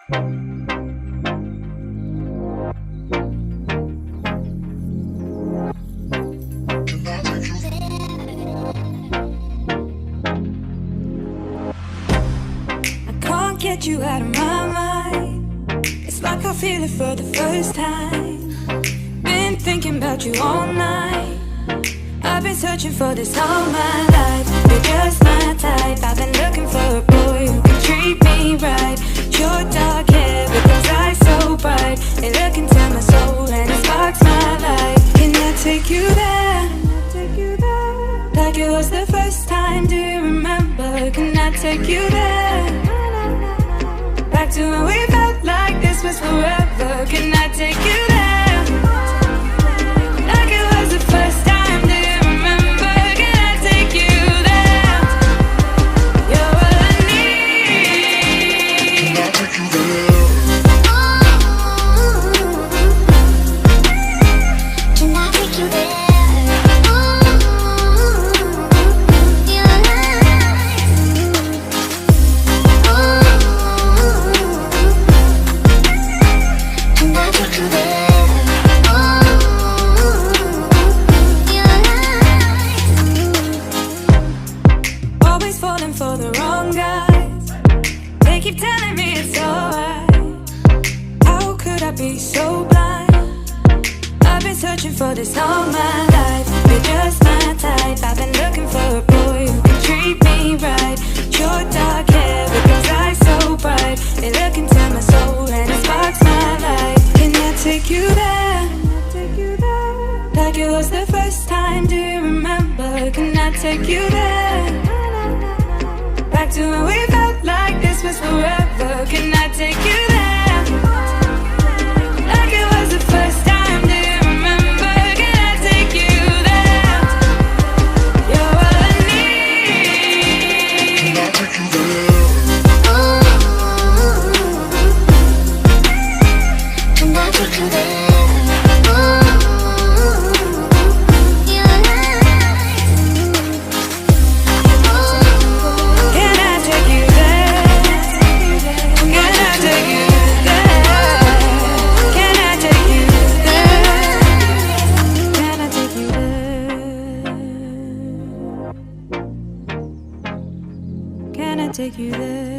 Get you out of my mind. It's like I feel it for the first time. Been thinking about you all night. I've been searching for this all my life. You're just my type. I've been looking for a boy who can treat me right. Your dark hair with those eyes so bright. They look into my soul and it sparks my life. Can I take you there? Like it was the first time, do you remember? Can I take you there? Back to when we felt like this was forever. Can I take you there? Like it was the first time, do you remember? Can I take you there? You're all I need. Can I take you there? Can I take you there? For the wrong guys, they keep telling me it's alright. How could I be so blind? I've been searching for this all my life. You're just my type. I've been looking for a boy who can treat me right. Your dark hair with those eyes so bright. They look into my soul and it sparks my life. Can I take you there? Like it was the first time, do you remember? Can I take you there? Back to when we felt like this was forever. Can I take you there? Like it was the first time, do you remember? Can I take you there? You're all I need. Can I take you there? Can I take you there? Take you there.